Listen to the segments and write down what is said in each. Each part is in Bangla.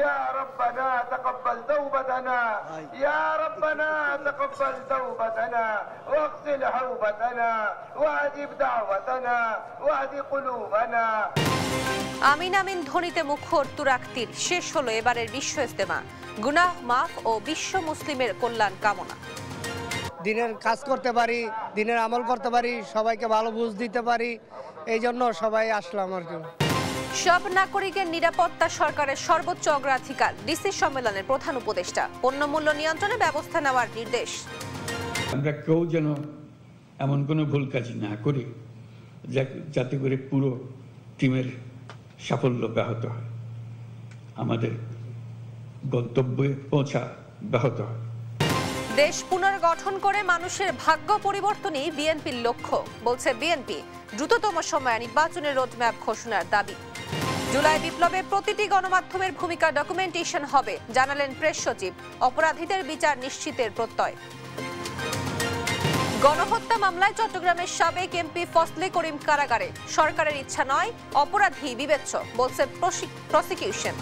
يا ربنا تقبل توبتنا يا ربنا تقبل توبتنا واغسل حوبتنا واجب دعوتنا واهد قلوبنا। আমিন আমিন ধ্বনিতে মুখর তুরাক্তির শেষ হলো এবারের বিশ্ব ইজতেমা। গুনাহ মাফ ও বিশ্ব মুসলিমের কল্যাণ কামনা। দিনের কাজ করতে পারি, দিনের আমল করতে পারি, সবাইকে ভালো বুঝ দিতে পারি, এই জন্য সবাই আসলাম আর কি। সব নাগরিকের নিরাপত্তা সরকারের সর্বোচ্চ অগ্রাধিকার, ডিসি সম্মেলনের প্রধান উপদেষ্টা। পণ্যমূল্য নিয়ন্ত্রণে ব্যবস্থা নেওয়ার নির্দেশ। আমরা কেউ যেন এমন কোনো ভুল কাজ না করি যাতে করে পুরো টিমের সাফল্য ব্যাহত হয়, আমাদের গন্তব্যে পৌঁছা ব্যাহত হয়। দেশ পুনর্গঠন করে মানুষের ভাগ্য পরিবর্তনই বিএনপির লক্ষ্য, বলছে বিএনপি। দ্রুততম সময়ে নির্বাচনের রোডম্যাপ ঘোষণার দাবি। জুলাই বিপ্লবে প্রতিটি গণমাধ্যমের ভূমিকা ডকুমেন্টেশন হবে, জানালেন প্রেস সচিব। অপরাধীদের বিচার নিশ্চিতের প্রত্যয়। গণহত্যা মামলায় চট্টগ্রামের সাবেক এমপি ফজলে করিম কারাগারে। সরকারের ইচ্ছা নয়, অপরাধী বিবেচ্য, বলছে প্রসিকিউশন।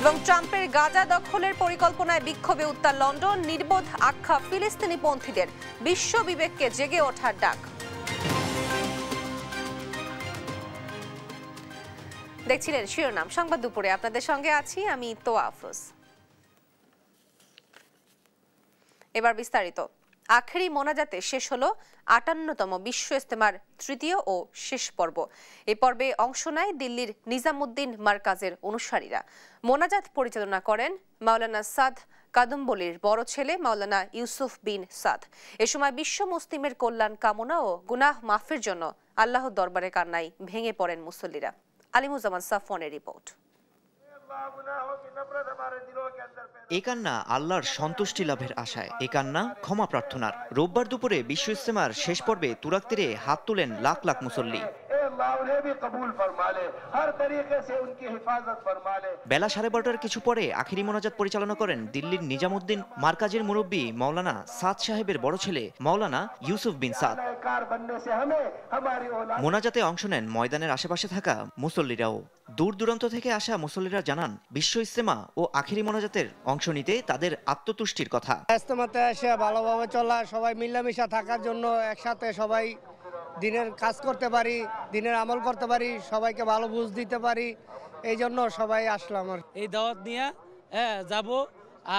এবং ট্রাম্পের গাজা দখলের পরিকল্পনায় বিক্ষোভে উত্তাল লন্ডন। নির্বোধ আখ্যা ফিলিস্তিনি পন্থীদের, বিশ্ব বিবেককে জেগে ওঠার ডাক। দেখছিলেন শিরোনাম সংবাদ দুপুরে, আপনাদের সঙ্গে আছি আমি তোয়া আফরোজ। এবার বিস্তারিত। আখেরি মোনাজাতে শেষ হলো ৫৮তম বিশ্ব ইজতেমার তৃতীয় ও শেষ পর্ব। এই পর্বে অংশ নেয় দিল্লির নিজামুদ্দিন মারকাজের অনুসারীরা। মোনাজাত পরিচালনা করেন মাওলানা সাদ কাদম্বলির বড় ছেলে মাওলানা ইউসুফ বিন সাদ। এ সময় বিশ্ব মুসলিমের কল্যাণ কামনা ও গুনাহ মাফের জন্য আল্লাহর দরবারে কান্নায় ভেঙে পড়েন মুসল্লিরা। আলিমুজ্জামান সাফওয়ানের রিপোর্ট। এ কান্না আল্লাহর সন্তুষ্টি লাভের আশায়, এ কান্না ক্ষমা প্রার্থনার। রোববার দুপুরে বিশ্ব ইজতেমার শেষ পর্বে তুরাগ তীরে হাত তুলেন লাখ লাখ মুসল্লি। বেলা 12:30টার কিছু পরে আখিরি মোনাজাত পরিচালনা করেন দিল্লির নিজামুদ্দিন মারকাজের মুরব্বী মাওলানা সাদ সাহেবের বড় ছেলে মাওলানা ইউসুফ বিন সাদ। মোনাজাতে অংশ নেন ময়দানের আশেপাশে থাকা মুসল্লিরাও। দূর দূরান্ত থেকে আসা মুসল্লিরা জানান, বিশ্ব ইজতেমা ও আখিরি মোনাজাতের অংশ নিতে তাদের আত্মতুষ্টির কথা। ইজতেমাতে এসে ভালোভাবে চলা, সবাই মিলামিশা থাকার জন্য, একসাথে সবাই দিনের কাজ করতে পারি, দিনের আমল করতে পারি, সবাইকে ভালো বুঝ দিতে পারি, এই জন্য সবাই আসলাম আর। এই দাওয়াত নিয়ে যাব,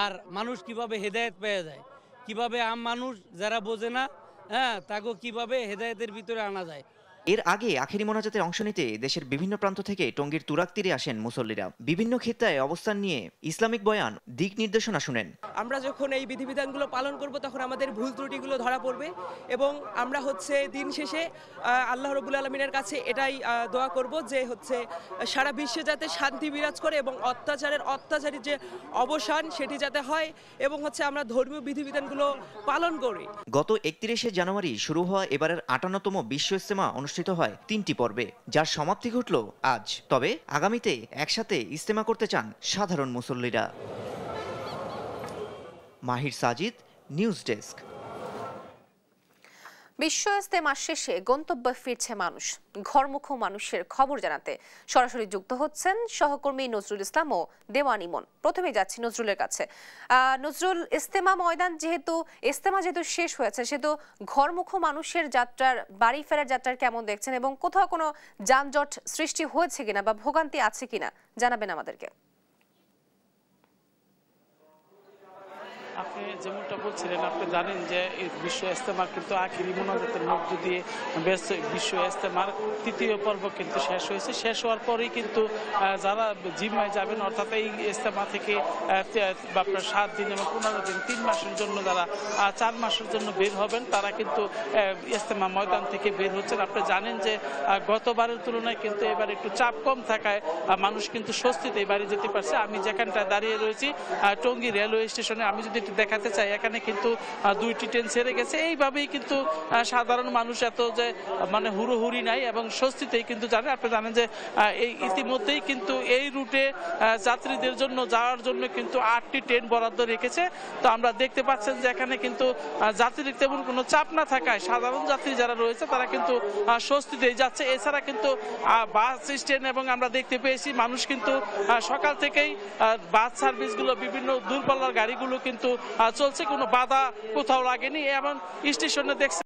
আর মানুষ কিভাবে হেদায়েত পেয়ে যায়, কিভাবে আম মানুষ যারা বোঝে না তাকে কিভাবে হেদায়েতের ভিতরে আনা যায়। এর আগে আখেরি মোনাজাতে অংশ নিতে দেশের বিভিন্ন প্রান্ত থেকে টঙ্গীর তুরাগ তীরে আসেন মুসল্লিরা। বিভিন্ন ক্ষেত্রে অবস্থান নিয়ে ইসলামিক বয়ান, দিক নির্দেশনা শুনেন। আমরা যখন এই বিধিবিধানগুলো পালন করব তখন আমাদের ভুল ত্রুটিগুলো ধরা পড়বে এবং আমরা দিন শেষে আল্লাহ রাব্বুল আলামিনের কাছে এটাই দোয়া করব যে সারা বিশ্বে যাতে শান্তি বিরাজ করে এবং অত্যাচারী যে অবসান সেটি যাতে হয় এবং আমরা ধর্মীয় বিধিবিধানগুলো পালন করি। গত 31শে জানুয়ারি শুরু হওয়া এবারের ৫৮তম বিশ্ব ইজতেমা অনুষ্ঠিত হয় ৩টি পর্বে, যার সমাপ্তি ঘটল আজ। তবে আগামীতে একসাথে ইজতেমা করতে চান সাধারণ মুসল্লিরা। মাহির সাজিদ, নিউজ ডেস্ক। বিশ্ব ইজতেমা শেষে গন্তব্যে ফিরছে মানুষ। ঘরমুখো মানুষের খবর জানাতে সরাসরি যুক্ত হচ্ছেন সহকর্মী নজরুল ইসলাম ও দেওয়ান ইমন। প্রথমে যাচ্ছি নজরুলের কাছে। নজরুল, ইজতেমা যেহেতু শেষ হয়েছে, সেহেতু ঘরমুখো মানুষের যাত্রার, বাড়ি ফেরার যাত্রার কেমন দেখছেন এবং কোথাও কোনো যানজট সৃষ্টি হয়েছে কিনা বা ভোগান্তি আছে কিনা জানাবেন আমাদেরকে। আপনি যেমনটা বলছিলেন, আপনি জানেন যে এই বিশ্ব ইজতেমার কিন্তু আখিরি মোনাজাতের মধ্য দিয়ে বিশ্ব ইজতেমার তৃতীয় পর্ব কিন্তু শেষ হয়েছে। শেষ হওয়ার পরেই কিন্তু যারা জিম্মায় যাবেন, অর্থাৎ এই ইজতেমা থেকে আপনার 7 দিন এবং 15 দিন, 3 মাসের জন্য যারা 4 মাসের জন্য বের হবেন, তারা কিন্তু ইজতেমা ময়দান থেকে বের হচ্ছেন। আপনি জানেন যে গতবারের তুলনায় কিন্তু এবার একটু চাপ কম থাকায় মানুষ কিন্তু স্বস্তিতে বাড়ি যেতে পারছে। আমি যেখানটায় দাঁড়িয়ে রয়েছি টঙ্গী রেলওয়ে স্টেশনে, আমি যদি একটু দেখাতে চাই এখানে কিন্তু 2টি ট্রেন ছেড়ে গেছে। এইভাবেই কিন্তু সাধারণ মানুষ এত যে মানে হুড়োহুড়ি নাই এবং স্বস্তিতেই কিন্তু জানে। আপনি জানেন যে এই ইতিমধ্যেই কিন্তু এই রুটে যাত্রীদের জন্য যাওয়ার জন্য কিন্তু 8টি ট্রেন বরাদ্দ রেখেছে। তো আমরা দেখতে পাচ্ছেন যে এখানে কিন্তু যাত্রীর তেমন কোনো চাপ না থাকায় সাধারণ যাত্রী যারা রয়েছে তারা কিন্তু স্বস্তিতেই যাচ্ছে। এছাড়া কিন্তু বাস স্ট্যান্ড এবং আমরা দেখতে পেয়েছি মানুষ কিন্তু সকাল থেকেই বাস সার্ভিসগুলো বিভিন্ন দূরপাল্লার গাড়িগুলো কিন্তু চলছে, কোনো বাধা কোথাও লাগেনি। এবং স্টেশনে দেখছে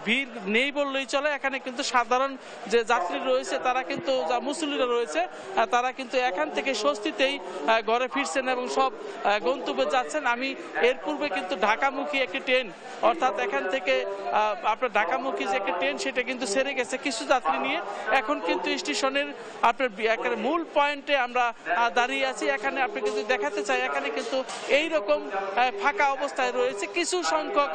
ভিড় নেই বললেই চলে। এখানে কিন্তু সাধারণ যে যাত্রী রয়েছে তারা কিন্তু যা মুসল্লিরা রয়েছে তারা কিন্তু এখান থেকে স্বস্তিতেই ঘরে ফিরছেন এবং সব গন্তব্যে যাচ্ছেন। আমি এর পূর্বে কিন্তু ঢাকামুখী একটি ট্রেন অর্থাৎ এখান থেকে আপনার ঢাকামুখী যে একটি ট্রেন সেটা কিন্তু ছেড়ে গেছে কিছু যাত্রী নিয়ে। এখন কিন্তু স্টেশনের আপনার একেবারে মূল পয়েন্টে আমরা দাঁড়িয়ে আছি। এখানে আপনি কিন্তু দেখাতে চাই এখানে কিন্তু এইরকম ফাঁকা অবস্থায় রয়েছে। কিছু সংখ্যক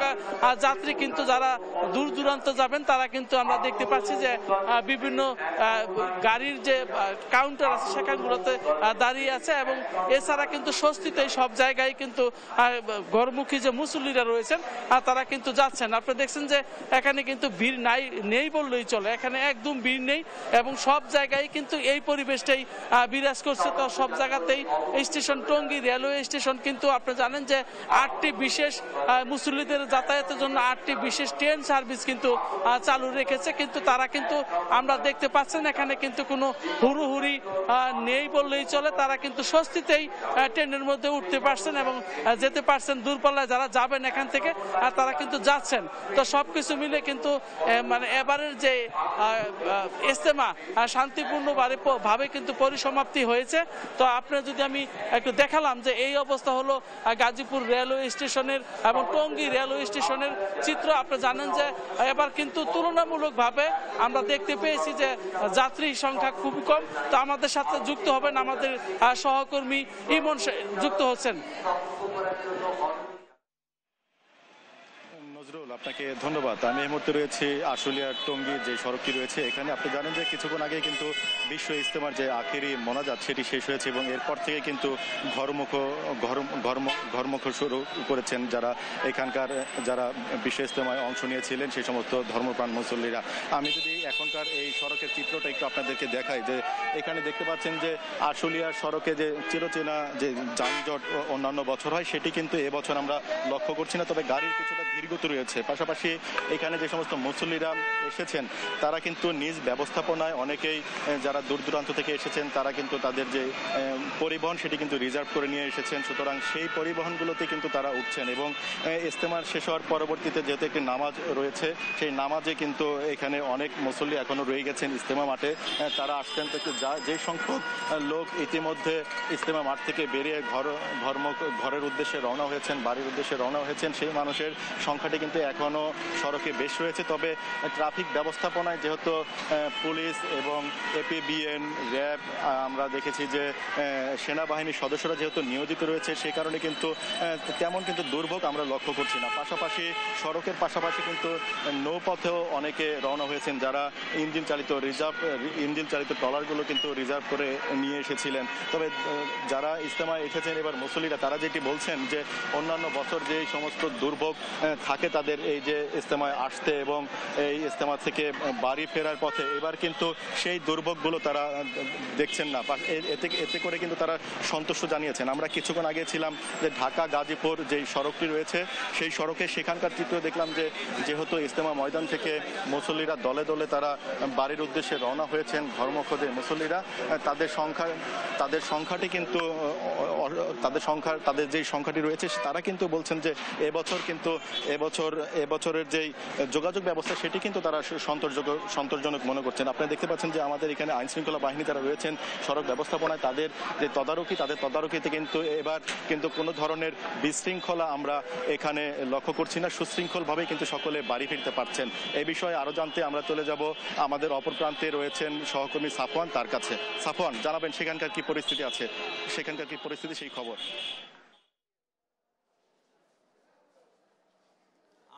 যাত্রী কিন্তু যারা দূর দূরান্ত যাবেন তারা কিন্তু আমরা দেখতে পাচ্ছি যে বিভিন্ন গাড়ির যে কাউন্টার আছে সেখানগুলোতে দাঁড়িয়ে আছে এবং এছাড়া কিন্তু স্বস্তিতে সব জায়গায় কিন্তু ঘরমুখী যে মুসল্লিরা রয়েছেন তারা কিন্তু যাচ্ছেন। আপনি দেখছেন যে এখানে কিন্তু ভিড় নেই বললেই চলে, এখানে একদম ভিড় নেই এবং সব জায়গায় কিন্তু এই পরিবেশটাই বিরাজ করছে। তো সব জায়গাতেই স্টেশন টঙ্গী রেলওয়ে স্টেশন কিন্তু আপনি জানেন যে 8টি বিশেষ মুসল্লিদের যাতায়াতের জন্য 8টি বিশেষ ট্রেন সার্ভিস কিন্তু চালু রেখেছে। কিন্তু তারা কিন্তু আমরা দেখতে পাচ্ছেন এখানে কিন্তু কোনো হুড়োহুড়ি নেই বললেই চলে। তারা কিন্তু স্বস্তিতেই ট্রেনের মধ্যে উঠতে পারছেন এবং যেতে পারছেন। দূরপাল্লায় যারা যাবেন এখান থেকে তারা কিন্তু যাচ্ছেন। তো সবকিছু মিলে কিন্তু মানে এবারের যে ইজতেমা শান্তিপূর্ণভাবে কিন্তু পরিসমাপ্তি হয়েছে। তো আপনার যদি আমি একটু দেখালাম যে এই অবস্থা হলো গাজীপুর রেলওয়ে স্টেশনের এবং টঙ্গী রেলওয়ে স্টেশনের চিত্র। আপনি জানেন যে এবার কিন্তু তুলনামূলকভাবে আমরা দেখতে পেয়েছি যে যাত্রীর সংখ্যা খুব কম। তো আমাদের সাথে যুক্ত হবেন আমাদের সহকর্মী ইমন যুক্ত হচ্ছেন। নজরুল, আপনাকে ধন্যবাদ। আমি এই মুহূর্তে রয়েছি আশুলিয়ার টঙ্গী যে সড়কটি রয়েছে এখানে। আপনি জানেন যে কিছুক্ষণ আগে কিন্তু বিশ্ব ইজতেমার যে আখেরি মোনাজাত সেটি শেষ হয়েছে এবং এরপর থেকে কিন্তু ঘরমুখ শুরু করেছেন যারা এখানকার যারা বিশ্ব ইজতেমায় অংশ নিয়েছিলেন সেই সমস্ত ধর্মপ্রাণ মুসল্লিরা। আমি যদি এখনকার এই সড়কের চিত্রটা একটু আপনাদেরকে দেখাই যে এখানে দেখতে পাচ্ছেন যে আশুলিয়ার সড়কে যে চিরচেনা যে যানজট অন্যান্য বছর হয় সেটি কিন্তু এবছর আমরা লক্ষ্য করছি না। তবে গাড়ির কিছুটা ধীরগতি রয়েছে। পাশাপাশি এখানে যে সমস্ত মুসল্লিরা এসেছেন তারা কিন্তু নিজ ব্যবস্থাপনায় অনেকেই যারা দূর দূরান্ত থেকে এসেছেন তারা কিন্তু তাদের যে পরিবহন সেটি কিন্তু রিজার্ভ করে নিয়ে এসেছেন। সুতরাং সেই পরিবহনগুলোতে কিন্তু তারা উঠছেন এবং ইজতেমার শেষ হওয়ার পরবর্তীতে যেহেতু একটি নামাজ রয়েছে সেই নামাজে কিন্তু এখানে অনেক মুসল্লি এখনো রয়ে গেছেন ইজতেমা মাঠে। তারা আসছেন তো যে সংখ্যক লোক ইতিমধ্যে ইজতেমা মাঠ থেকে বেরিয়ে ঘরের উদ্দেশ্যে রওনা হয়েছেন, বাড়ির উদ্দেশ্যে রওনা হয়েছেন, সেই মানুষের সংখ্যাটি কিন্তু এখনো সড়কে বেশ রয়েছে। তবে ট্রাফিক ব্যবস্থাপনায় যেহেতু পুলিশ এবং এপিবিএন, র্যাব, আমরা দেখেছি যে সেনাবাহিনীর সদস্যরা যেহেতু নিয়োজিত রয়েছে সেই কারণে কিন্তু তেমন কিন্তু দুর্ভোগ আমরা লক্ষ্য করছি না। পাশাপাশি সড়কের পাশাপাশি কিন্তু নৌপথেও অনেকে রওনা হয়েছেন যারা ইঞ্জিন চালিত ট্রলারগুলো কিন্তু রিজার্ভ করে নিয়ে এসেছিলেন। তবে যারা ইজতেমায় এসেছেন এবার মুসল্লিরা তারা যেটি বলছেন যে অন্যান্য বছর যে সমস্ত দুর্ভোগ থাকে তাদের এই যে ইজতেমায় আসতে এবং এই ইজতেমা থেকে বাড়ি ফেরার পথে, এবার কিন্তু সেই দুর্ভোগগুলো তারা দেখছেন না। এতে করে কিন্তু তারা সন্তুষ্ট জানিয়েছেন। আমরা কিছুক্ষণ আগে ছিলাম যে ঢাকা গাজীপুর যেই সড়কটি রয়েছে সেই সড়কে, সেখানকার চিত্র দেখলাম যে যেহেতু ইজতেমা ময়দান থেকে মুসল্লিরা দলে দলে তারা বাড়ির উদ্দেশ্যে রওনা হয়েছেন, ধর্মখোদে মুসল্লিরা, তাদের সংখ্যাটি কিন্তু তাদের যেই সংখ্যাটি রয়েছে তারা কিন্তু বলছেন যে এবছরের যেই যোগাযোগ ব্যবস্থা সেটি কিন্তু তারা সন্তোষজনক মনে করছেন। আপনারা দেখতে পাচ্ছেন যে আমাদের এখানে আইন শৃঙ্খলা বাহিনী যারা রয়েছেন সড়ক ব্যবস্থাপনায় তাদের যে তদারকিতে কিন্তু এবার কিন্তু কোনো ধরনের বিশৃঙ্খলা আমরা এখানে লক্ষ্য করছি না। সুশৃঙ্খলভাবেই কিন্তু সকলে বাড়ি ফিরতে পারছেন। এই বিষয়ে আরো জানতে আমরা চলে যাব আমাদের অপর প্রান্তে রয়েছেন সহকর্মী সাফওয়ান, তার কাছে। সাফওয়ান, জানাবেন সেখানকার কি পরিস্থিতি আছে, সেখানকার কি পরিস্থিতি সেই খবর।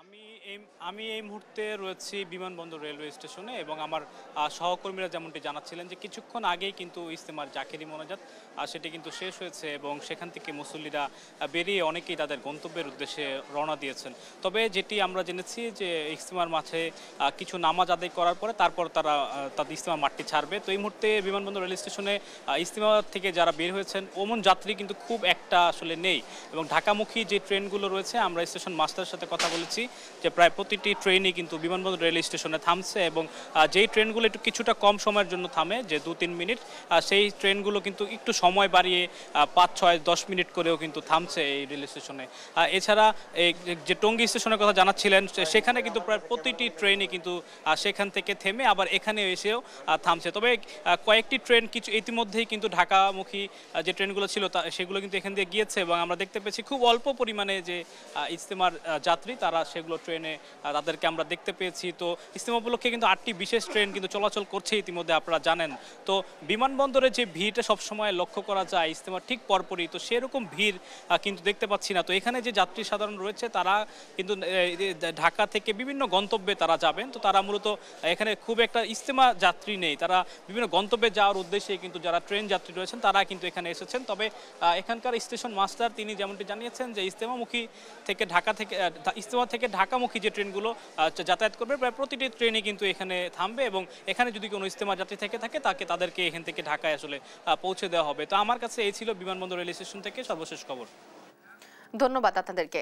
আমি আমি এই মুহূর্তে রয়েছি বিমানবন্দর রেলওয়ে স্টেশনে এবং আমার সহকর্মীরা যেমনটি জানাচ্ছিলেন যে কিছুক্ষণ আগেই কিন্তু ইজতেমার জাকেরি মোনাজাত সেটি কিন্তু শেষ হয়েছে এবং সেখান থেকে মুসল্লিরা বেরিয়ে অনেকেই তাদের গন্তব্যের উদ্দেশ্যে রওনা দিয়েছেন। তবে যেটি আমরা জেনেছি যে ইজতেমার মাঠে কিছু নামাজ আদায় করার পরে তারপর তারা তাদের ইজতেমা মাঠটি ছাড়বে। তো এই মুহূর্তে বিমানবন্দর রেল স্টেশনে ইজতেমা থেকে যারা বের হয়েছেন ওমন যাত্রী কিন্তু খুব একটা আসলে নেই এবং ঢাকামুখী যে ট্রেনগুলো রয়েছে আমরা স্টেশন মাস্টারের সাথে কথা বলেছি যে প্রায় প্রতিটি ট্রেনই কিন্তু বিমানবন্দর রেল স্টেশনে থামছে এবং যেই ট্রেনগুলো একটু কিছুটা কম সময়ের জন্য থামে যে 2-3 মিনিট সেই ট্রেনগুলো কিন্তু একটু সময় বাড়িয়ে 5-6-10 মিনিট করেও কিন্তু থামছে এই রেল স্টেশনে। এছাড়া যে টঙ্গী স্টেশনের কথা জানাচ্ছিলেন সেখানে কিন্তু প্রায় প্রতিটি ট্রেনই কিন্তু সেখান থেকে থেমে আবার এখানে এসেও থামছে। তবে কয়েকটি ট্রেন কিছু ইতিমধ্যেই কিন্তু ঢাকামুখী যে ট্রেনগুলো ছিল সেগুলো কিন্তু এখান দিয়ে গিয়েছে এবং আমরা দেখতে পেয়েছি খুব অল্প পরিমাণে যে ইজতেমার যাত্রী তারা সেগুলো ট্রেনে তাদেরকে আমরা দেখতে পেয়েছি। তো ইজতেমা উপলক্ষে কিন্তু 8টি বিশেষ ট্রেন কিন্তু চলাচল করছে ইতিমধ্যে আপনারা জানেন। তো বিমানবন্দরে যে ভিড়টা সবসময় লক্ষ্য করা যায় ইজতেমার ঠিক পরপরই, তো সেরকম ভিড় কিন্তু দেখতে পাচ্ছি না। তো এখানে যে যাত্রী সাধারণ রয়েছে তারা কিন্তু ঢাকা থেকে বিভিন্ন গন্তব্যে তারা যাবেন। তো তারা মূলত এখানে খুব একটা ইজতেমা যাত্রী নেই, তারা বিভিন্ন গন্তব্যে যাওয়ার উদ্দেশ্যে কিন্তু যারা ট্রেন যাত্রী রয়েছেন তারা কিন্তু এখানে এসেছেন। তবে এখানকার স্টেশন মাস্টার তিনি যেমনটি জানিয়েছেন যে ইজতেমা থেকে ঢাকামুখী যে ট্রেনগুলো যাতায়াত করবে প্রায় প্রতিটি ট্রেনই কিন্তু এখানে থামবে এবং এখানে যদি কোনো ইজতেমা যাত্রী থেকে থাকে তাদেরকে এখান থেকে ঢাকায় আসলে পৌঁছে দেওয়া হবে। তো আমার কাছে এই ছিল বিমানবন্দর রেল স্টেশন থেকে সর্বশেষ খবর। ধন্যবাদ আপনাদেরকে।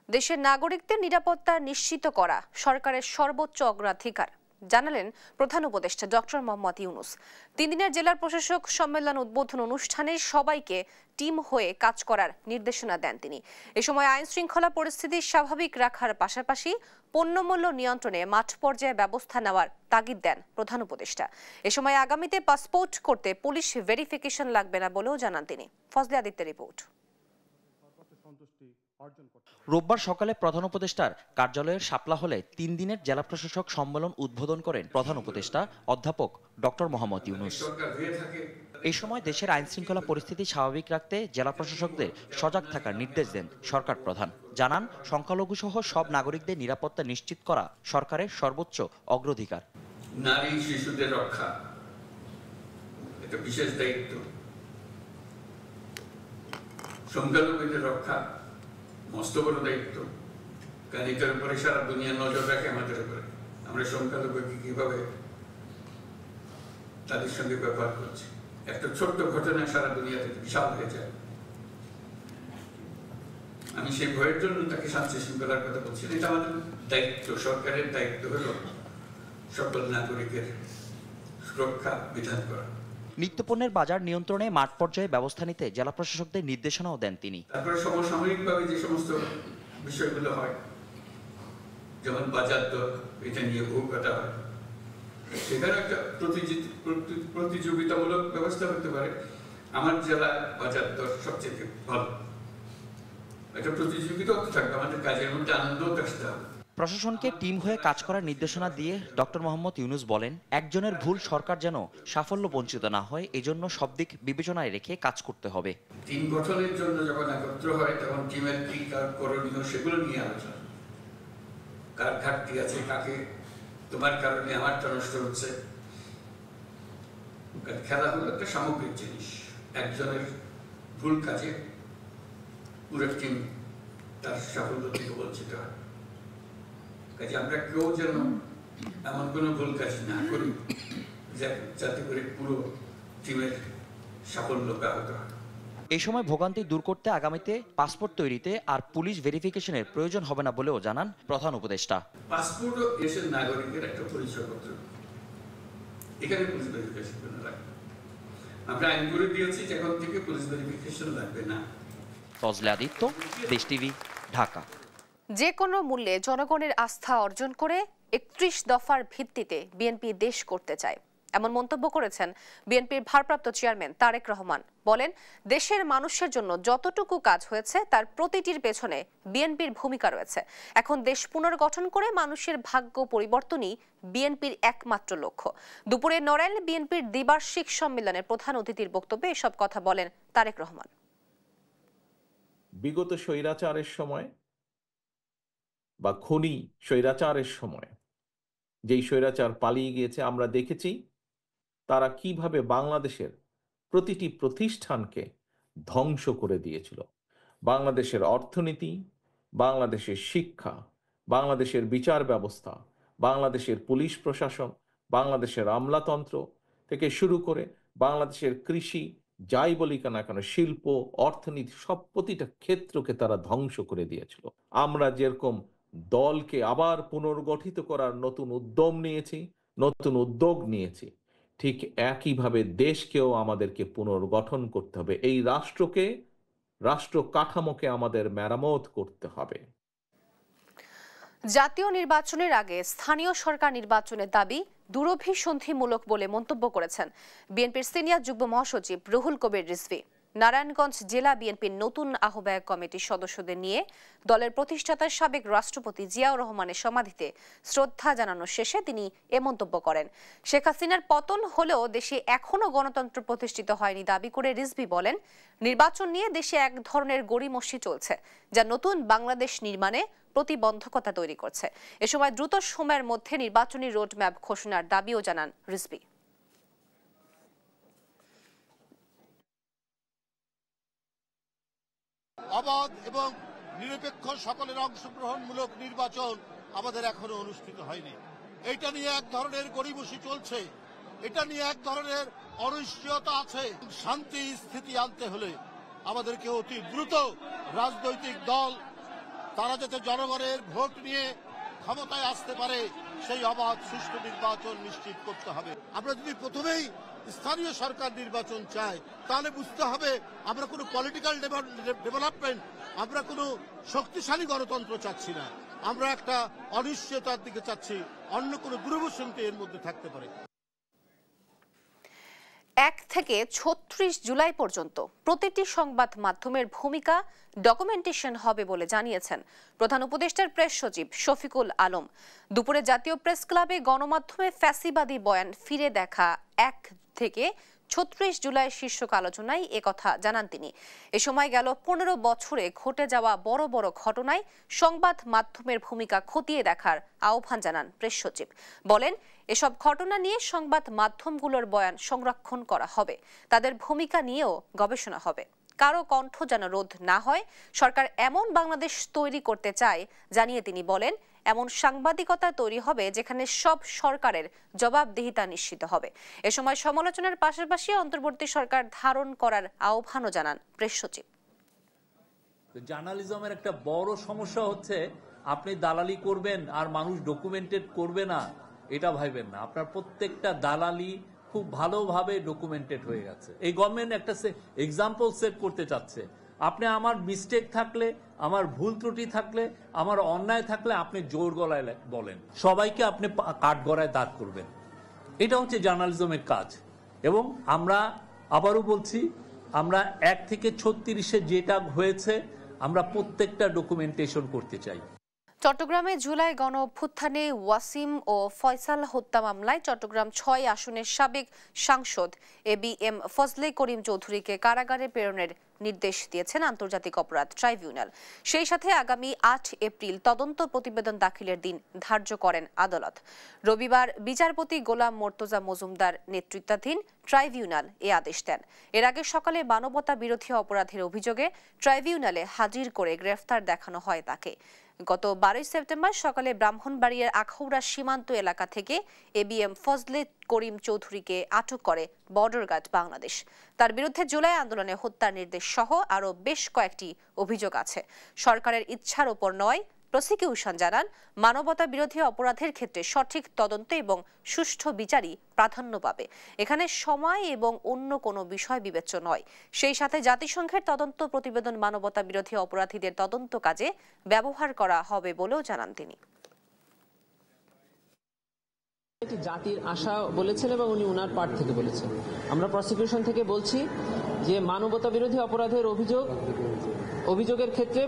দেশের নাগরিকদের নিরাপত্তা নিশ্চিত করা সরকারের সর্বোচ্চ অগ্রাধিকার জানালেন প্রধান উপদেষ্টা ডক্টর মোহাম্মদ ইউনূস। 3 দিনের জেলার প্রশাসক সম্মেলন উদ্বোধন অনুষ্ঠানে সবাইকে টিম হয়ে কাজ করার নির্দেশনা দেন তিনি। এ সময় আইন শৃঙ্খলা পরিস্থিতি স্বাভাবিক রাখার পাশাপাশি পণ্যমূল্য নিয়ন্ত্রণে মাঠ পর্যায়ে ব্যবস্থা নেওয়ার তাগিদ দেন প্রধান উপদেষ্টা। এ সময় আগামীতে পাসপোর্ট করতে পুলিশ ভেরিফিকেশন লাগবে না বলেও জানান তিনি। ফজলে আদিত্যের রিপোর্ট। রোববার সকালে প্রধান উপদেষ্টার কার্যালয়ের শাপলা হলে 3 দিনের জেলা প্রশাসক সম্মেলন উদ্বোধন করেন প্রধান উপদেষ্টা অধ্যাপক ডক্টর মোহাম্মদ ইউনূস। এই সময় দেশের আইন শৃঙ্খলা পরিস্থিতি স্বাভাবিক রাখতে জেলা প্রশাসকদের সজাগ থাকার নির্দেশ দেন সরকার প্রধান। জানান সংখ্যালঘু সহ সব নাগরিকদের নিরাপত্তা নিশ্চিত করা সরকারের সর্বোচ্চ অগ্রাধিকার। নারী শিশুদের রক্ষা এটা বিশেষ দায়িত্ব, সংখ্যালঘুদের রক্ষা মস্ত বড় দায়িত্ব, কারণ এটার উপরে সারা দুনিয়া নজর রাখে আমাদের উপরে। আমরা সংখ্যালঘুকে কিভাবে তাদের সঙ্গে ব্যবহার করছি, একটা ছোট্ট ঘটনা সারা দুনিয়াতে বিশাল হয়ে যায়। আমি সেই ভয়ের জন্য তাকে শান্তি শৃঙ্খলার কথা বলছি। এটা আমাদের দায়িত্ব, সরকারের দায়িত্ব হলো সকল নাগরিকের সুরক্ষা বিধান করা। নিত্যপণ্যের বাজার নিয়ন্ত্রণে মাঠ পর্যায়ে ব্যবস্থা নিতে জেলা প্রশাসকদের নির্দেশনাও দেন তিনি। তারপরে সমসাময়িকভাবে যে সমস্ত বিষয়গুলো হয়, যেমন বাজার দর, এটা নিয়ে বহু কথা হয়, সেখানে একটা প্রতিযোগিতামূলক ব্যবস্থা হতে পারে। আমার জেলায় বাজার দর সবচেয়ে ভালো, একটা প্রতিযোগিতাও থাকবে, আমাদের কাজের মধ্যে আনন্দও আসতে হবে। প্রশাসনকে টিম হয়ে কাজ করার নির্দেশনা দিয়ে ডক্টর মোহাম্মদ ইউনূস বলেন, একজনের ভুল সরকার যেন সাফল্য বঞ্চিত না হয় এজন্য সব দিক বিবেচনায় রেখে কাজ করতে হবে। টিম গঠনের জন্য যখন একত্র হয় তখন টিমের কি করণীয় সেগুলো নিয়ে আলোচনা, কার ঘাটতি আছে, কাকে তোমার কারণে আমারটা নষ্ট হচ্ছে। খেলা হলো একটা সামগ্রিক জিনিস, একজনের ভুল কাজে পুরো টিম তার সাফল্য থেকে বঞ্চিত হয়। কাজে আমরা কেউ যেন এমন কোনো ভুল কাজ না করি যাতে করে পুরো টিমের সাফল্য ব্যাহত হয়। এই সময় ভোগান্তি দূর করতে আগামীতে পাসপোর্ট তৈরিতে আর পুলিশ ভেরিফিকেশনের প্রয়োজন হবে না বলেও জানান প্রধান উপদেষ্টা। পাসপোর্টও দেশের নাগরিকের একটা পরিচয়পত্র, এখানে পুলিশ ভেরিফিকেশন লাগবে। আমরা আইন করে দিয়েছি এখন থেকে পুলিশ ভেরিফিকেশন লাগবে না। ফজলে আদিত্য, দেশ টিভি, ঢাকা। যে কোনো মূল্যে জনগণের আস্থা অর্জন করে 31 দফার ভিত্তিতে বিএনপি দেশ করতে চায়, এমন মন্তব্য করেছেন বিএনপির ভারপ্রাপ্ত চেয়ারম্যান তারেক রহমান। বলেন, দেশের মানুষের জন্য যতটুকু কাজ হয়েছে তার প্রতিটির পেছনে বিএনপির ভূমিকা রয়েছে। এখন দেশ পুনর্গঠন করে মানুষের ভাগ্য পরিবর্তনই বিএনপির একমাত্র লক্ষ্য। দুপুরে নড়াইল বিএনপির দ্বিবার্ষিক সম্মেলনের প্রধান অতিথির বক্তব্যে এসব কথা বলেন তারেক রহমান। বিগত স্বৈরাচারের সময় বা খুনি স্বৈরাচারের সময় যেই স্বৈরাচার পালিয়ে গিয়েছে, আমরা দেখেছি তারা কিভাবে বাংলাদেশের প্রতিটি প্রতিষ্ঠানকে ধ্বংস করে দিয়েছিল। বাংলাদেশের অর্থনীতি, বাংলাদেশের শিক্ষা, বাংলাদেশের বিচার ব্যবস্থা, বাংলাদেশের পুলিশ প্রশাসন, বাংলাদেশের আমলাতন্ত্র থেকে শুরু করে বাংলাদেশের কৃষি, যাই বলি না কেন, শিল্প, অর্থনীতি, সব প্রতিটা ক্ষেত্রকে তারা ধ্বংস করে দিয়েছিল। আমরা যেরকম দলকে আবার পুনর্গঠিত করার নতুন উদ্যম নিয়েছি, নতুন উদ্যোগ নিয়েছি, ঠিক একইভাবে দেশকেও আমাদেরকে পুনর্গঠন করতে হবে। এই রাষ্ট্র কাঠামোকে আমাদের মেরামত করতে হবে। জাতীয় নির্বাচনের আগে স্থানীয় সরকার নির্বাচনের দাবি দুরভিসন্ধিমূলক বলে মন্তব্য করেছেন বিএনপির সিনিয়র যুগ্ম মহাসচিব রুহুল কবির রিজভী। নারায়ণগঞ্জ জেলা বিএনপির নতুন আহ্বায়ক কমিটির সদস্যদের নিয়ে দলের প্রতিষ্ঠাতার সাবেক রাষ্ট্রপতি জিয়াউর রহমানের সমাধিতে শ্রদ্ধা জানানোর শেষে তিনি এ মন্তব্য করেন। শেখ হাসিনার পতন হলেও দেশে এখনও গণতন্ত্র প্রতিষ্ঠিত হয়নি দাবি করে রিজভী বলেন, নির্বাচন নিয়ে দেশে এক ধরনের গড়িমসি চলছে, যা নতুন বাংলাদেশ নির্মাণে প্রতিবন্ধকতা তৈরি করছে। এ সময় দ্রুত সময়ের মধ্যে নির্বাচনী রোডম্যাপ ঘোষণার দাবিও জানান রিজভী। অবাধ এবং নিরপেক্ষ সকলের অংশগ্রহণমূলক নির্বাচন আমাদের এখনো অনুষ্ঠিত হয়নি। এটা নিয়ে এক ধরনের গড়িমসি চলছে, এটা নিয়ে এক ধরনের অনিশ্চয়তা আছে। শান্তি স্থিতি আনতে হলে আমাদেরকে অতি দ্রুত রাজনৈতিক দল তারা যাতে জনগণের ভোট নিয়ে ক্ষমতায় আসতে পারে সেই অবাধ সুষ্ঠু নির্বাচন নিশ্চিত করতে হবে। আমরা যদি প্রথমেই স্থানীয় সরকার নির্বাচন চাই তাহলে বুঝতে হবে আমরা কোনো পলিটিক্যাল ডেভেলপমেন্ট, আমরা কোনো শক্তিশালী গণতন্ত্র চাচ্ছি না, আমরা একটা অনিশ্চয়তার দিকে চাচ্ছি। অন্য কোনো দুরভিসন্ধি এর মধ্যে থাকতে পারে। 1 থেকে 36 জুলাই পর্যন্ত প্রতিটি সংবাদ মাধ্যমের ভূমিকা ডকুমেন্টেশন হবে বলে জানিয়েছেন প্রধান উপদেষ্টার প্রেস সচিব শফিকুল আলম। দুপুরে জাতীয় প্রেস ক্লাবে গণমাধ্যমে ফ্যাসিবাদী বয়ান ফিরে দেখা 1 থেকে 36 জুলাই শীর্ষক আলোচনায় একথা জানান তিনি। এ সময় গেল 15 বছরে ঘটে যাওয়া বড় বড় ঘটনায় সংবাদ মাধ্যমের ভূমিকা খতিয়ে দেখার আহ্বান জানান প্রেস সচিব। বলেন, এসব ঘটনা নিয়ে সংবাদ মাধ্যমগুলোর বয়ান সংরক্ষণ করা হবে, তাদের ভূমিকা নিয়েও গবেষণা হবে। কারো কণ্ঠ যেন রোধ না হয়, সরকার এমন বাংলাদেশ তৈরি করতে চায় জানিয়ে তিনি বলেন, এমন সাংবাদিকতা তৈরি হবে যেখানে সব সরকারের জবাবদিহিতা নিশ্চিত হবে। এ সময় সমালোচনার পাশাপাশি অন্তর্বর্তী সরকার ধারণ করার আহ্বানও জানান প্রেস সচিব। জার্নালিজমের একটা বড় সমস্যা হচ্ছে আপনি দালালি করবেন আর মানুষ ডকুমেন্টেড করবে না, এটা ভাইবেন না। আপনার প্রত্যেকটা দালালি খুব ভালোভাবে ডকুমেন্টেড হয়ে গেছে। এই গভর্নমেন্ট একটা এক্সাম্পল সেট করতে চাচ্ছে। আপনি আমার মিস্টেক থাকলে, আমার ভুল ত্রুটি থাকলে, আমার অন্যায় থাকলে আপনি জোর গলায় বলেন, সবাইকে আপনি কাঠ গড়ায় দাঁড় করবেন। এটা হচ্ছে জার্নালিজমের কাজ। এবং আমরা আবারও বলছি, আমরা 1 থেকে 36-এ যেটা হয়েছে আমরা প্রত্যেকটা ডকুমেন্টেশন করতে চাই। চট্টগ্রামে জুলাই গণ অভ্যুত্থানে ওয়াসিম ও ফয়সাল হত্যা মামলায় চট্টগ্রাম 6 আসনের সাবেক সাংসদ ABM ফজলে করিম চৌধুরীকে কারাগারে প্রেরণের নির্দেশ দিয়েছেন আন্তর্জাতিক অপরাধ ট্রাইব্যুনাল। সেই সাথে আগামী 8 এপ্রিল তদন্ত প্রতিবেদন দাখিলের দিন ধার্য করেন আদালত। রবিবার বিচারপতি গোলাম মোর্তজা মজুমদার নেতৃত্বাধীন ট্রাইব্যুনাল এ আদেশ দেন। এর আগে সকালে মানবতা বিরোধী অপরাধের অভিযোগে ট্রাইব্যুনালে হাজির করে গ্রেফতার দেখানো হয় তাকে। গত 12 সেপ্টেম্বর সকালে ব্রাহ্মণবাড়িয়ার আখাউড়া সীমান্ত এলাকা থেকে ABM ফজলে করিম চৌধুরীকে আটক করে বর্ডার গার্ড বাংলাদেশ। তার বিরুদ্ধে জুলাই আন্দোলনে হত্যার নির্দেশ সহ আরও বেশ কয়েকটি অভিযোগ আছে। সরকারের ইচ্ছার উপর নয়, প্রসিকিউশন জানান, মানবতা বিরোধী অপরাধের ক্ষেত্রে সঠিক তদন্ত এবং সুষ্ঠু বিচারই প্রাধান্য পাবে। এখানে সময় এবং অন্য কোনো বিষয় বিবেচ্য নয়। সেই সাথে জাতিসংঘের তদন্ত প্রতিবেদন মানবতা বিরোধী অপরাধীদের তদন্ত কাজে ব্যবহার করা হবে বলেও জানান তিনি। এটি জাতির আশা বলেছেন এবং উনি ওনার পার্ট থেকে বলেছেন। আমরা প্রসিকিউশন থেকে বলছি যে মানবতা বিরোধী অপরাধের অভিযোগের ক্ষেত্রে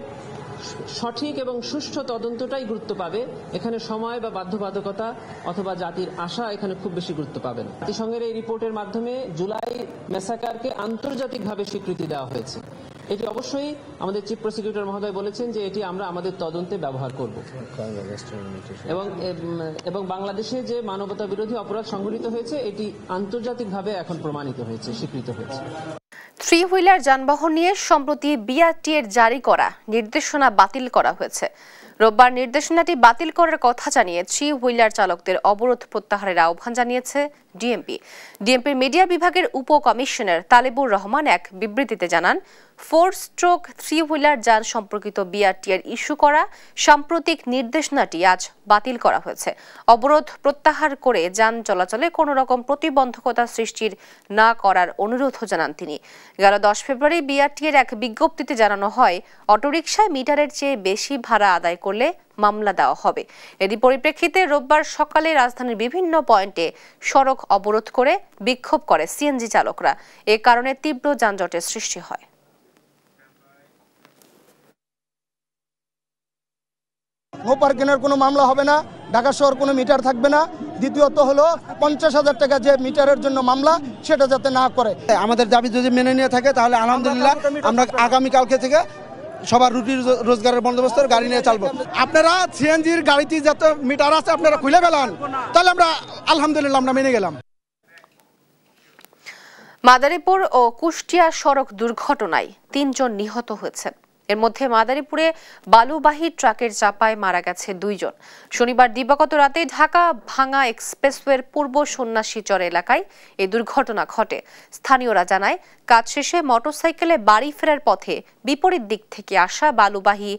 সঠিক এবং সুষ্ঠু তদন্তটাই গুরুত্ব পাবে। এখানে সময় বা বাধ্যবাধকতা অথবা জাতির আশা এখানে খুব বেশি গুরুত্ব পাবে না। জাতিসংঘের এই রিপোর্টের মাধ্যমে জুলাই ম্যাসাকারকে আন্তর্জাতিকভাবে স্বীকৃতি দেওয়া হয়েছে এটি অবশ্যই আমাদের চিফ প্রসিকিউটর মহোদয় বলেছেন যে এটি আমরা আমাদের তদন্তে ব্যবহার করব এবং বাংলাদেশে যে মানবতা বিরোধী অপরাধ সংঘটিত হয়েছে এটি আন্তর্জাতিকভাবে এখন প্রমাণিত হয়েছে, স্বীকৃত হয়েছে। থ্রি হুইলার যানবাহন নিয়ে সম্প্রতি বিআরটিএর জারি করা নির্দেশনা বাতিল করা হয়েছে। রোববার নির্দেশনাটি বাতিল করার কথা জানিয়ে থ্রি হুইলার চালকদের অবরোধ প্রত্যাহারের আহ্বান জানিয়েছে ডিএমপির মিডিয়া বিভাগের উপকমিশনার তালেবুর রহমান এক বিবৃতিতে জানান, 4/3 হুইলার যান সম্পর্কিত বিআরটিএর ইস্যু করা সাম্প্রতিক নির্দেশনাটি আজ বাতিল করা হয়েছে। অবরোধ প্রত্যাহার করে যান চলাচলে কোনো রকম প্রতিবন্ধকতা সৃষ্টির না করার অনুরোধও জানান তিনি। গেল 10 ফেব্রুয়ারি বিআরটিএর এক বিজ্ঞপ্তিতে জানানো হয়, অটোরিকশায় মিটারের চেয়ে বেশি ভাড়া আদায় করলে মামলা দেওয়া হবে। এরই পরিপ্রেক্ষিতে রোববার সকালে রাজধানীর বিভিন্ন পয়েন্টে সড়ক অবরোধ করে বিক্ষোভ করে সিএনজি চালকরা। এ কারণে তীব্র যানজটের সৃষ্টি হয়। নো পার্কিংয়ের কোনো মামলা হবে না, ঢাকা শহর কোনো মিটার থাকবে না। দ্বিতীয়ত হলো 50,000 টাকা যে মিটারের জন্য মামলা, সেটা যাতে না করে। আমাদের দাবি যদি মেনে নিয়ে থাকে তাহলে আলহামদুলিল্লাহ আমরা আগামীকালকে থেকে সবার রুটি রোজগারের বন্দোবস্তের গাড়ি নিয়ে চালবো। আপনারা সিএনজির গাড়িতে যত মিটার আছে আপনারা খুলে ফেলান, তাহলে আমরা আলহামদুলিল্লাহ আমরা মেনে গেলাম। মাদারীপুর ও কুষ্টিয়া সড়ক দুর্ঘটনায় 3 জন নিহত হয়েছে। এর মধ্যে মাদারীপুরে বালুবাহী ট্রাকের চাপায় মারা গেছে 2 জন। শনিবার দিবাগত রাতে ঢাকা ভাঙা এক্সপ্রেসওয়ের পূর্ব সন্ন্যাসীচর এলাকায় এই দুর্ঘটনা ঘটে। স্থানীয়রা জানায়, কাজ শেষে মোটরসাইকেলে বাড়ি ফেরার পথে বিপরীত দিক থেকে আসা বালুবাহী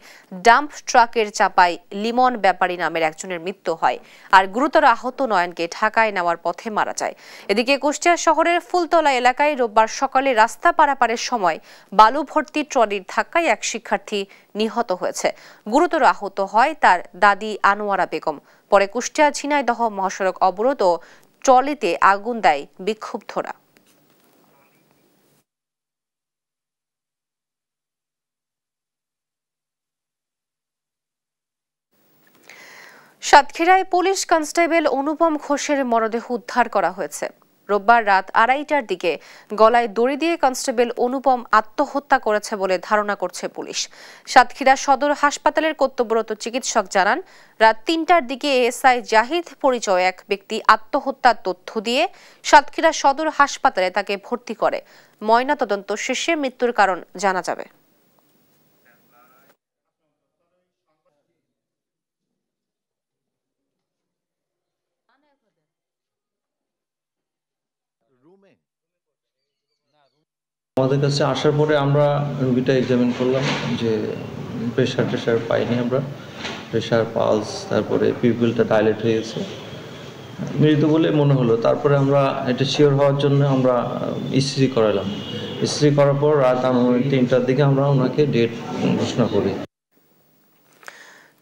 ডাম্প ট্রাকের চাপায় লিমন ব্যাপারী নামের একজনের মৃত্যু হয়, আর গুরুতর আহত নয়নকে ঢাকায় নেওয়ার পথে মারা যায়। এদিকে কুষ্টিয়া শহরের ফুলতলা এলাকায় রোববার সকালে রাস্তা পারাপারের সময় বালু ভর্তি ট্রলির ধাক্কায় এক শিক্ষার্থী নিহত হয়েছে। গুরুতর আহত হয় তার দাদি আনোয়ারা বেগম। পরে কুষ্টিয়া ঝিনাইদহ মহাসড়ক অবরোধ ও ট্রলিতে আগুন দেয় বিক্ষুব্ধরা। সাতক্ষীরায় পুলিশ কনস্টেবল অনুপম ঘোষের মরদেহ উদ্ধার করা হয়েছে। রোববার রাত 2:30টার দিকে গলায় দড়ি দিয়ে কনস্টেবল অনুপম আত্মহত্যা করেছে বলে ধারণা করছে পুলিশ। সাতক্ষীরা সদর হাসপাতালের কর্তব্যরত চিকিৎসক জানান, রাত 3টার দিকে এএসআই জাহিদ পরিচয় এক ব্যক্তি আত্মহত্যার তথ্য দিয়ে সাতক্ষীরা সদর হাসপাতালে তাকে ভর্তি করে। ময়নাতদন্ত শেষে মৃত্যুর কারণ জানা যাবে। আমাদের কাছে আসার পরে আমরা রুগীটা এক্সামিন করলাম, যে প্রেশার টেশার পাইনি আমরা, প্রেশার পালস, তারপরে পিউপিলটা ডাইলেট হয়ে গেছে, মৃত বলে মনে হলো। তারপরে আমরা এটা শিওর হওয়ার জন্য আমরা ইসিজি করালাম। ইসিজি করার পর রাত 3টার দিকে আমরা ওনাকে ডেট ঘোষণা করি।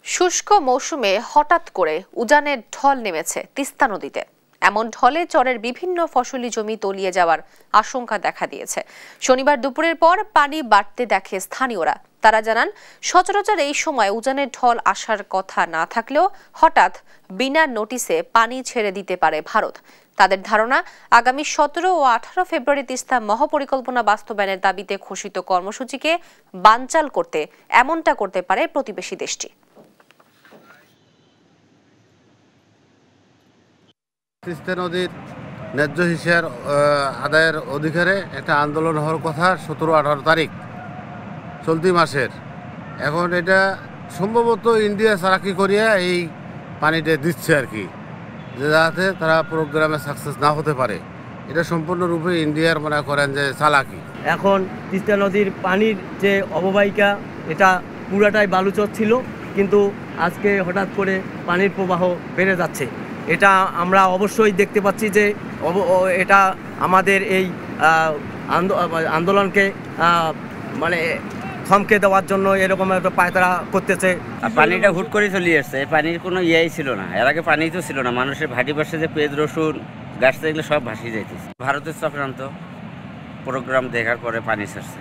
শুষ্ক মৌসুমে হঠাৎ করে উজানের ঢল নেমেছে তিস্তা নদীতে। এমন ঢলে চরের বিভিন্ন ফসলি জমি তলিয়ে যাওয়ার আশঙ্কা দেখা দিয়েছে। শনিবার দুপুরের পর পানি বাড়তে দেখে স্থানীয়রা। তারা জানান, সচরাচর এই সময় উজানের ঢল আসার কথা না থাকলেও হঠাৎ বিনা নোটিসে পানি ছেড়ে দিতে পারে ভারত। তাদের ধারণা, আগামী 17 ও 18 ফেব্রুয়ারি তিস্তা মহাপরিকল্পনা বাস্তবায়নের দাবিতে ঘোষিত কর্মসূচিকে বানচাল করতে এমনটা করতে পারে প্রতিবেশী দেশটি। তিস্তা নদীর ন্যায্য হিসাব আদায়ের অধিকারে একটা আন্দোলন হওয়ার কথা 17-18 তারিখ চলতি মাসের। এখন এটা সম্ভবত ইন্ডিয়া চালাকি করিয়া এই পানিটা দিচ্ছে আর কি, যাতে তারা প্রোগ্রামে সাকসেস না হতে পারে। এটা সম্পূর্ণরূপে ইন্ডিয়ার মনে করেন যে চালাকি। এখন তিস্তা নদীর পানির যে অববাহিকা এটা পুরাটাই বালুচর ছিল, কিন্তু আজকে হঠাৎ করে পানির প্রবাহ বেড়ে যাচ্ছে। এটা আমরা অবশ্যই দেখতে পাচ্ছি যে এটা আমাদের এই আন্দোলনকে মানে থমকে দেওয়ার জন্য এরকম একটা পায়তারা করতেছে। পানিটা হুট করে চলে আসছে, পানির কোনো ইয়েই ছিল না, এর আগে পানি তো ছিল না। মানুষের ভাটি পাশে যে পেঁয়াজ রসুন গাছ এগুলো সব ভাসিয়ে যাইতেছে। ভারতের চক্রান্ত, প্রোগ্রাম দেখার পরে পানি ছাড়ছে।